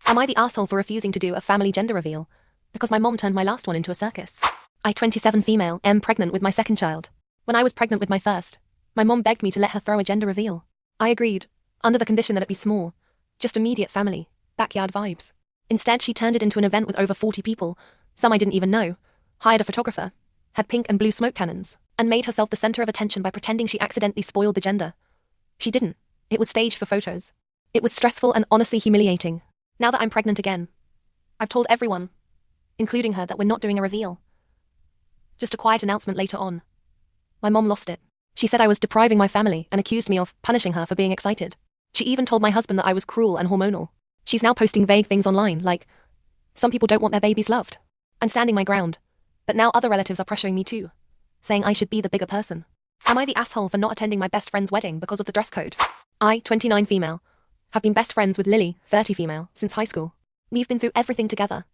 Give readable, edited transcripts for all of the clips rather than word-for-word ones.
Am I the asshole for refusing to do a family gender reveal? Because my mom turned my last one into a circus. I, 27 female, am pregnant with my second child. When I was pregnant with my first, my mom begged me to let her throw a gender reveal. I agreed, under the condition that it be small, just immediate family, backyard vibes. Instead, she turned it into an event with over 40 people, some I didn't even know, hired a photographer, had pink and blue smoke cannons, and made herself the center of attention by pretending she accidentally spoiled the gender. She didn't. It was staged for photos. It was stressful and honestly humiliating. Now that I'm pregnant again, I've told everyone, including her, that we're not doing a reveal. Just a quiet announcement later on. My mom lost it. She said I was depriving my family and accused me of punishing her for being excited. She even told my husband that I was cruel and hormonal. She's now posting vague things online, like, some people don't want their babies loved. I'm standing my ground, but now other relatives are pressuring me too, saying I should be the bigger person. Am I the asshole for not attending my best friend's wedding because of the dress code? I, 29 female, have been best friends with Lily, 30 female, since high school. We've been through everything together.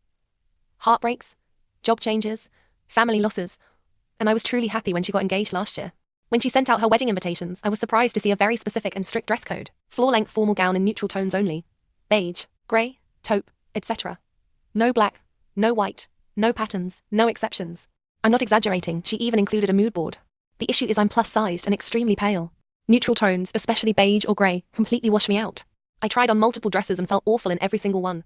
Heartbreaks, job changes, family losses, and I was truly happy when she got engaged last year. When she sent out her wedding invitations, I was surprised to see a very specific and strict dress code. Floor-length formal gown in neutral tones only. Beige, grey, taupe, etc. No black, no white, no patterns, no exceptions. I'm not exaggerating, she even included a mood board. The issue is I'm plus-sized and extremely pale. Neutral tones, especially beige or grey, completely wash me out. I tried on multiple dresses and felt awful in every single one.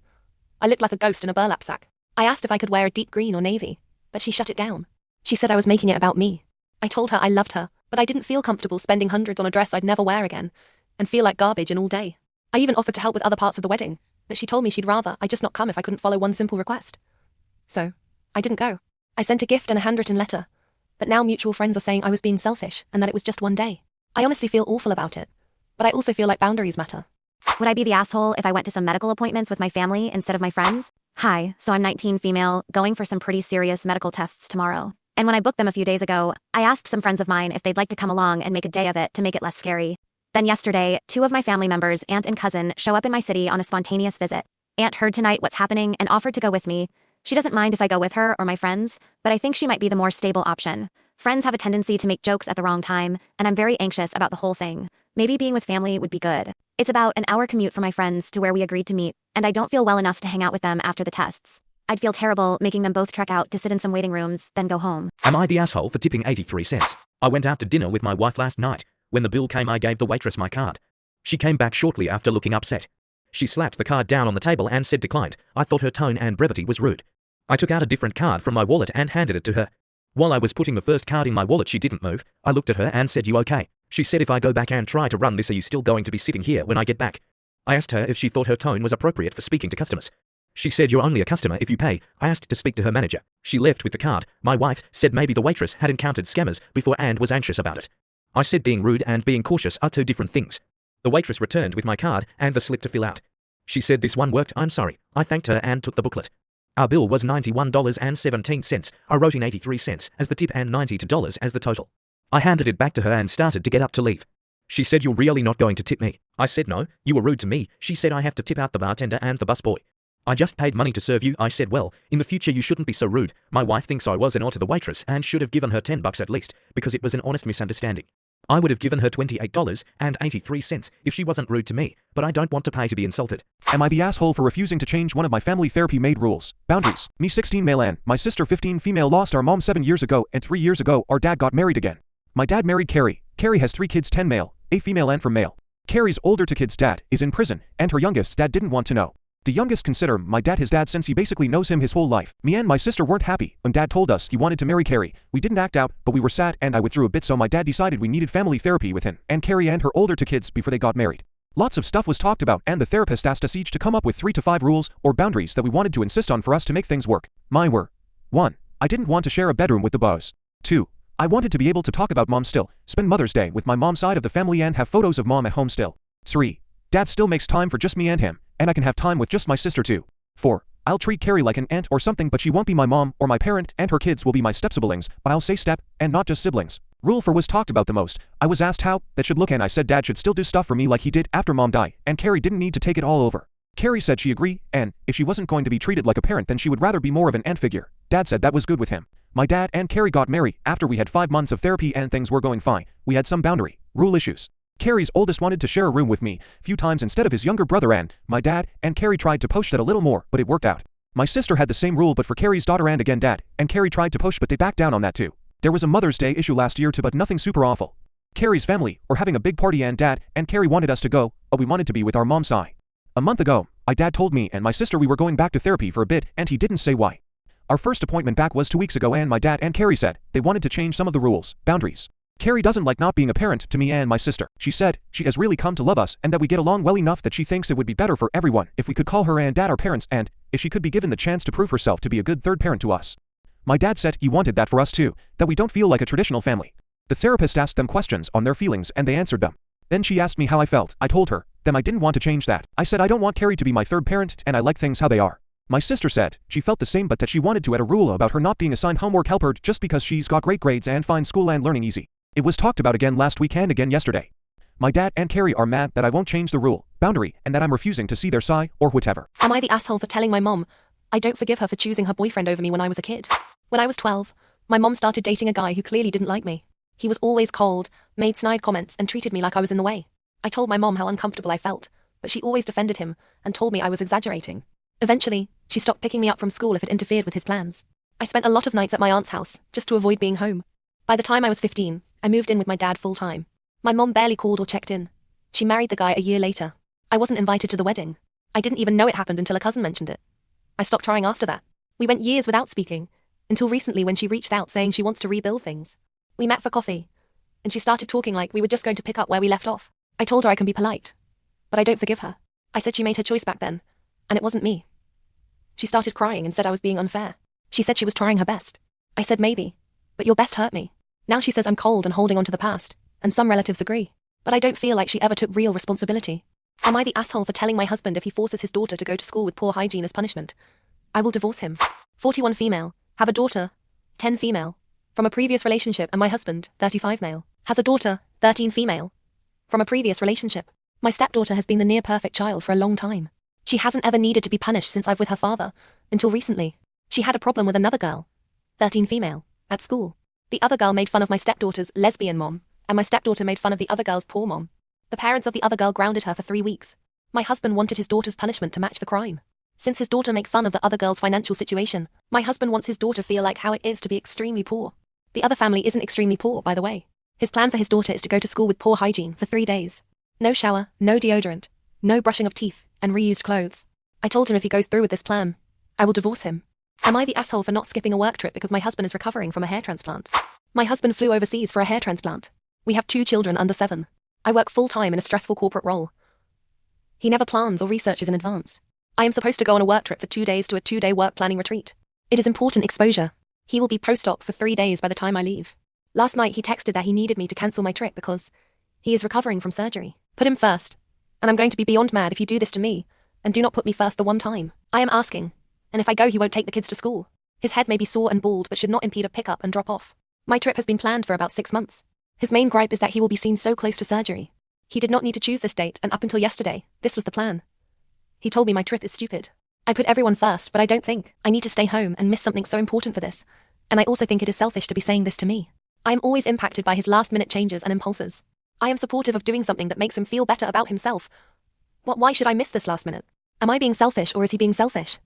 I looked like a ghost in a burlap sack. I asked if I could wear a deep green or navy, but she shut it down. She said I was making it about me. I told her I loved her, but I didn't feel comfortable spending hundreds on a dress I'd never wear again, and feel like garbage in all day. I even offered to help with other parts of the wedding, but she told me she'd rather I just not come if I couldn't follow one simple request. So, I didn't go. I sent a gift and a handwritten letter, but now mutual friends are saying I was being selfish and that it was just one day. I honestly feel awful about it, but I also feel like boundaries matter. Would I be the asshole if I went to some medical appointments with my family instead of my friends? Hi, so I'm 19 female, going for some pretty serious medical tests tomorrow. And when I booked them a few days ago, I asked some friends of mine if they'd like to come along and make a day of it to make it less scary. Then yesterday, 2 of my family members, aunt and cousin, show up in my city on a spontaneous visit. Aunt heard tonight what's happening and offered to go with me. She doesn't mind if I go with her or my friends, but I think she might be the more stable option. Friends have a tendency to make jokes at the wrong time, and I'm very anxious about the whole thing. Maybe being with family would be good. It's about an hour commute for my friends to where we agreed to meet, and I don't feel well enough to hang out with them after the tests. I'd feel terrible making them both trek out to sit in some waiting rooms, then go home. Am I the asshole for tipping 83 cents? I went out to dinner with my wife last night. When the bill came, I gave the waitress my card. She came back shortly after looking upset. She slapped the card down on the table and said declined. I thought her tone and brevity was rude. I took out a different card from my wallet and handed it to her. While I was putting the first card in my wallet, she didn't move. I looked at her and said, "You okay?" She said, "If I go back and try to run this, are you still going to be sitting here when I get back?" I asked her if she thought her tone was appropriate for speaking to customers. She said, "You're only a customer if you pay." I asked to speak to her manager. She left with the card. My wife said maybe the waitress had encountered scammers before and was anxious about it. I said being rude and being cautious are 2 different things. The waitress returned with my card and the slip to fill out. She said this one worked. I'm sorry. I thanked her and took the booklet. Our bill was $91.17. I wrote in 83 cents as the tip and $92 as the total. I handed it back to her and started to get up to leave. She said, "You're really not going to tip me?" I said, "No, you were rude to me." She said, "I have to tip out the bartender and the busboy." "I just paid money to serve you." I said, "Well, in the future you shouldn't be so rude." My wife thinks I was an odd to the waitress and should have given her $10 at least, because it was an honest misunderstanding. I would have given her $28.83 if she wasn't rude to me, but I don't want to pay to be insulted. Am I the asshole for refusing to change one of my family therapy made rules? Boundaries. Me 16 male and my sister 15 female lost our mom 7 years ago, and 3 years ago our dad got married again. My dad married Carrie. Carrie has 3 kids, 10 male, a female and from male. Carrie's older 2 kids' dad is in prison, and her youngest's dad didn't want to know. The youngest consider my dad his dad since he basically knows him his whole life. Me and my sister weren't happy when dad told us he wanted to marry Carrie. We didn't act out, but we were sad and I withdrew a bit, so my dad decided we needed family therapy with him and Carrie and her older 2 kids before they got married. Lots of stuff was talked about and the therapist asked us each to come up with 3 to 5 rules or boundaries that we wanted to insist on for us to make things work. Mine were: 1. I didn't want to share a bedroom with the boys. 2. I wanted to be able to talk about mom still, spend Mother's Day with my mom's side of the family and have photos of mom at home still. 3. Dad still makes time for just me and him, and I can have time with just my sister too. 4. I'll treat Carrie like an aunt or something, but she won't be my mom or my parent, and her kids will be my step-siblings, but I'll say step, and not just siblings. Rule 4 was talked about the most. I was asked how that should look and I said Dad should still do stuff for me like he did after mom died, and Carrie didn't need to take it all over. Carrie said she agreed, and if she wasn't going to be treated like a parent then she would rather be more of an aunt figure. Dad said that was good with him. My dad and Carrie got married after we had 5 months of therapy and things were going fine. We had some boundary, rule issues. Carrie's oldest wanted to share a room with me few times instead of his younger brother, and my dad and Carrie tried to push that a little more, but it worked out. My sister had the same rule but for Carrie's daughter, and again dad and Carrie tried to push but they backed down on that too. There was a Mother's Day issue last year too, but nothing super awful. Carrie's family were having a big party and dad and Carrie wanted us to go, but we wanted to be with our mom side. A month ago, my dad told me and my sister we were going back to therapy for a bit and he didn't say why. Our first appointment back was 2 weeks ago and my dad and Carrie said they wanted to change some of the rules, boundaries. Carrie doesn't like not being a parent to me and my sister. She said she has really come to love us and that we get along well enough that she thinks it would be better for everyone if we could call her and dad our parents and if she could be given the chance to prove herself to be a good third parent to us. My dad said he wanted that for us too, that we don't feel like a traditional family. The therapist asked them questions on their feelings and they answered them. Then she asked me how I felt. I told her that I didn't want to change that. I said I don't want Carrie to be my third parent and I like things how they are. My sister said she felt the same but that she wanted to add a rule about her not being assigned homework helper just because she's got great grades and finds school and learning easy. It was talked about again last week and again yesterday. My dad and Carrie are mad that I won't change the rule, boundary, and that I'm refusing to see their side or whatever. Am I the asshole for telling my mom I don't forgive her for choosing her boyfriend over me when I was a kid? When I was 12, my mom started dating a guy who clearly didn't like me. He was always cold, made snide comments and treated me like I was in the way. I told my mom how uncomfortable I felt, but she always defended him and told me I was exaggerating. Eventually, she stopped picking me up from school if it interfered with his plans. I spent a lot of nights at my aunt's house, just to avoid being home. By the time I was 15, I moved in with my dad full time. My mom barely called or checked in. She married the guy a year later. I wasn't invited to the wedding. I didn't even know it happened until a cousin mentioned it. I stopped trying after that. We went years without speaking, until recently when she reached out saying she wants to rebuild things. We met for coffee, and she started talking like we were just going to pick up where we left off. I told her I can be polite, but I don't forgive her. I said she made her choice back then, and it wasn't me. She started crying and said I was being unfair. She said she was trying her best. I said maybe, but your best hurt me. Now she says I'm cold and holding on to the past, and some relatives agree. But I don't feel like she ever took real responsibility. Am I the asshole for telling my husband if he forces his daughter to go to school with poor hygiene as punishment? I will divorce him. 41 female, have a daughter, 10 female, from a previous relationship, and my husband, 35 male, has a daughter, 13 female, from a previous relationship. My stepdaughter has been the near-perfect child for a long time. She hasn't ever needed to be punished since I've with her father, until recently. She had a problem with another girl, 13 female, at school. The other girl made fun of my stepdaughter's lesbian mom, and my stepdaughter made fun of the other girl's poor mom. The parents of the other girl grounded her for 3 weeks. My husband wanted his daughter's punishment to match the crime. Since his daughter make fun of the other girl's financial situation, my husband wants his daughter feel like how it is to be extremely poor. The other family isn't extremely poor, by the way. His plan for his daughter is to go to school with poor hygiene for 3 days. No shower, no deodorant, no brushing of teeth, and reused clothes. I told him if he goes through with this plan, I will divorce him. Am I the asshole for not skipping a work trip because my husband is recovering from a hair transplant? My husband flew overseas for a hair transplant. We have 2 children under 7. I work full-time in a stressful corporate role. He never plans or researches in advance. I am supposed to go on a work trip for 2 days to a 2-day work planning retreat. It is important exposure. He will be post-op for 3 days by the time I leave. Last night he texted that he needed me to cancel my trip because he is recovering from surgery. Put him first. And I'm going to be beyond mad if you do this to me, and do not put me first the one time. I am asking. And if I go he won't take the kids to school. His head may be sore and bald but should not impede a pick-up and drop-off. My trip has been planned for about 6 months. His main gripe is that he will be seen so close to surgery. He did not need to choose this date, and up until yesterday, this was the plan. He told me my trip is stupid. I put everyone first, but I don't think I need to stay home and miss something so important for this. And I also think it is selfish to be saying this to me. I am always impacted by his last-minute changes and impulses. I am supportive of doing something that makes him feel better about himself. Why should I miss this last minute? Am I being selfish or is he being selfish?